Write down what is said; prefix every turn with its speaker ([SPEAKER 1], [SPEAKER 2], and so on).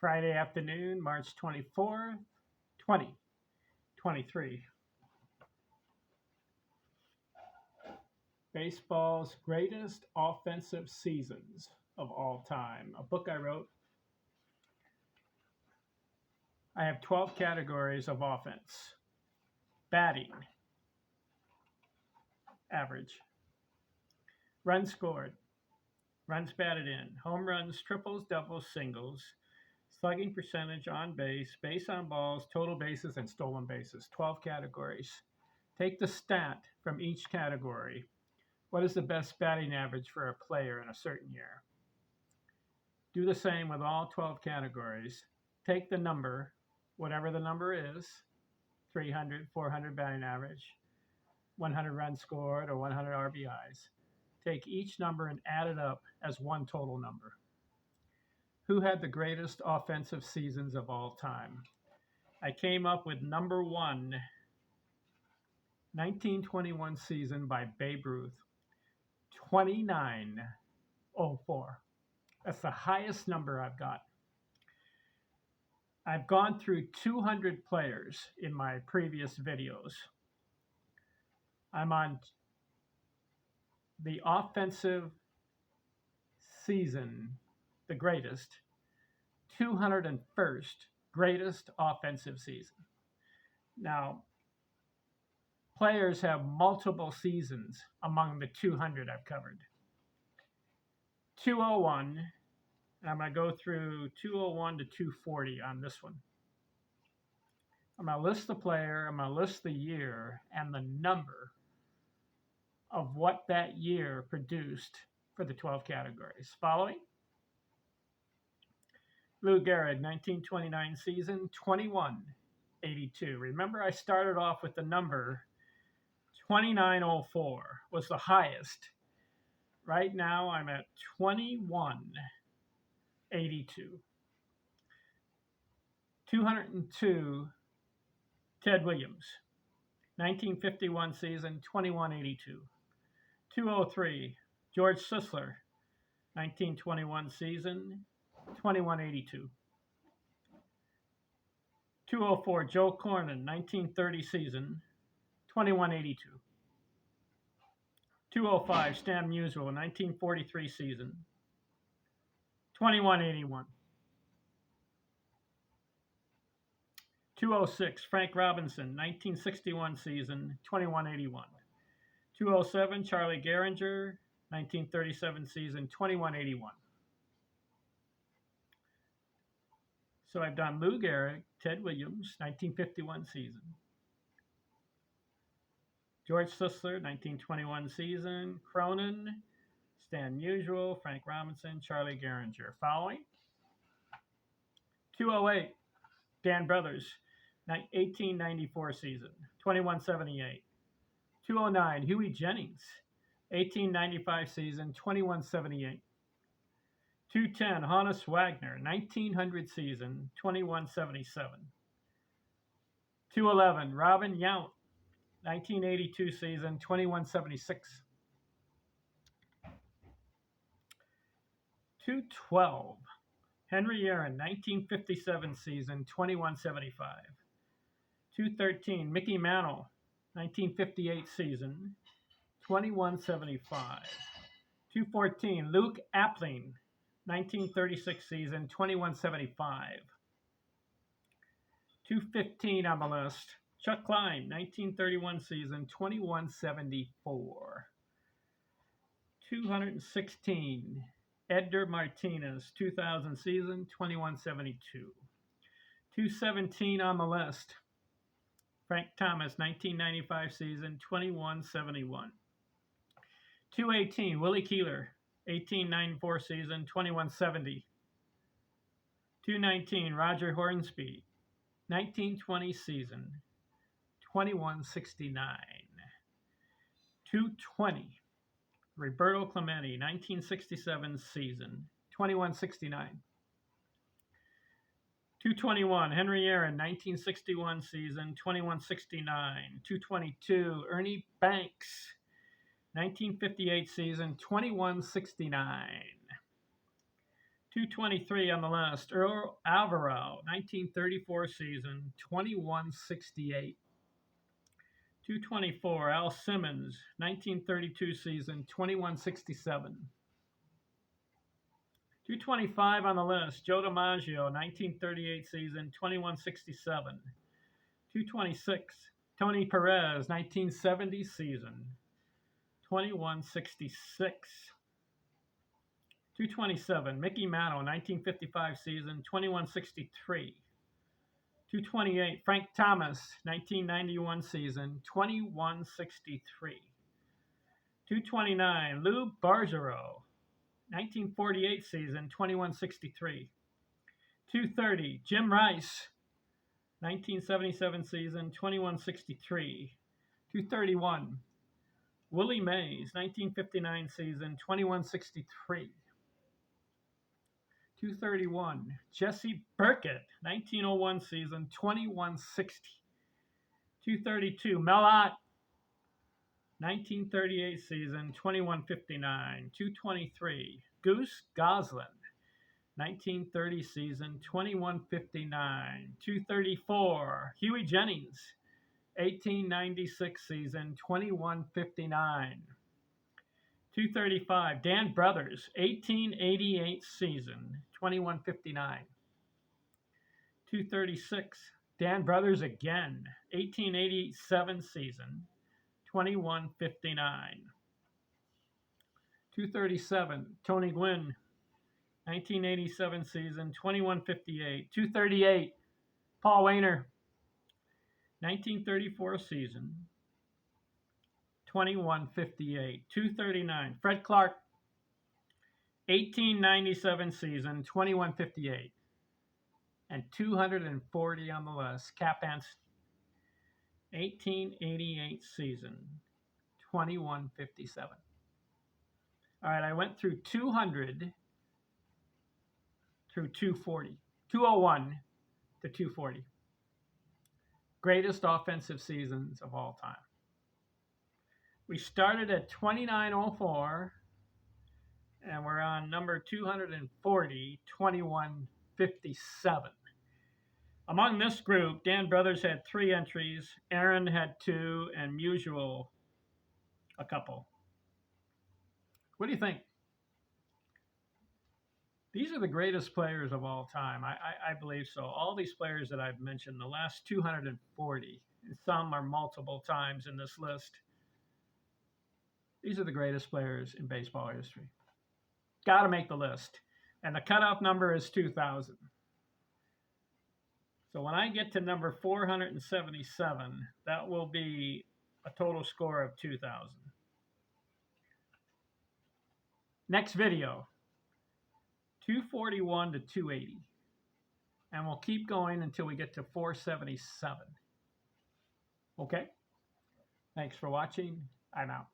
[SPEAKER 1] Friday afternoon, March 24th, 2023. Baseball's greatest offensive seasons of all time. A book I wrote. I have 12 categories of offense. Batting, average. Runs scored, runs batted in, home runs, triples, doubles, singles, slugging percentage, on base, base on balls, total bases, and stolen bases. 12 categories. Take the stat from each category. What is the best batting average for a player in a certain year? Do the same with all 12 categories. Take the number, whatever the number is, 300, 400 batting average, 100 runs scored, or 100 RBIs. Take each number and add it up as one total number. Who had the greatest offensive seasons of all time? I came up with number one, 1921 season by Babe Ruth, 2904. That's the highest number I've got. I've gone through 200 players in my previous videos. I'm on the offensive season, the greatest, 201st greatest offensive season. Now, players have multiple seasons among the 200 I've covered. 201, and I'm going to go through 201 to 240 on this one. I'm going to list the player, I'm going to list the year, and the number of what that year produced for the 12 categories. Following? Lou Gehrig, 1929 season, 2182. Remember, I started off with the number 2904 was the highest. Right now, I'm at 2182. 202, Ted Williams, 1951 season, 2182. 203, George Sisler, 1921 season, 2182. 204, Joe Cornyn, 1930 season, 2182. 205, Stan Musial, 1943 season, 2181. 206, Frank Robinson, 1961 season, 2181. 207, Charlie Gehringer, 1937 season, 2181. So I've done Lou Gehrig, Ted Williams, 1951 season. George Sisler, 1921 season. Cronin, Stan Musial, Frank Robinson, Charlie Gehringer. Following? 208, Dan Brothers, 1894 season, 2178. 209, Huey Jennings, 1895 season, 2178. 210, Honus Wagner, 1900 season, 2177. 211, Robin Yount, 1982 season, 2176. 212, Henry Aaron, 1957 season, 2175. 213, Mickey Mantle, 1958 season, 2175. 214, Luke Appling, 1936 season, 2175. 215 on the list, Chuck Klein, 1931 season, 2174. 216, Edgar Martinez, 2000 season, 2172. 217 on the list, Frank Thomas, 1995 season, 2171. 218, Willie Keeler, 1894 season, 2170. 219, Roger Hornsby, 1920 season, 2169. 220, Roberto Clemente, 1967 season, 2169. 221, Henry Aaron, 1961 season, 2169. 222, Ernie Banks, 1958 season, 2169. 223 on the list, Earl Alvarado, 1934 season, 2168. 224, Al Simmons, 1932 season, 2167. 225 on the list, Joe DiMaggio, 1938 season, 2167. 226, Tony Perez, 1970 season, 2166. 227, Mickey Mantle, 1955 season, 2163. 228, Frank Thomas, 1991 season, 2163. 229, Lou Bargero, 1948 season, 2163. 230, Jim Rice, 1977 season, 2163. 231, Willie Mays, 1959 season, 2163. 231, Jesse Burkett, 1901 season, 2160. 232, Mel Ott, 1938 season, 2159. 223, Goose Goslin, 1930 season, 2159. 234, Huey Jennings, 1896 season, 2159. 235, Dan Brothers, 1888 season, 2159. 236, Dan Brothers again, 1887 season, 2159. 237, Tony Gwynn, 1987 season, 2158. 238, Paul Wainer, 1934 season, 2158. 239, Fred Clark, 1897 season, 2158. And 240 on the list, Cap Anson, 1888 season, 2157. All right, I went through 200 through 240, 201 to 240. Greatest offensive seasons of all time. We started at 2904, and we're on number 240, 2157. Among this group, Dan Brothers had 3 entries, Aaron had 2, and Musial a couple. What do you think? These are the greatest players of all time. I believe so. All these players that I've mentioned, the last 240, and some are multiple times in this list. These are the greatest players in baseball history. Got to make the list. And the cutoff number is 2,000. So when I get to number 477, that will be a total score of 2,000. Next video, 241 to 280. And we'll keep going until we get to 477. Okay? Thanks for watching. I'm out.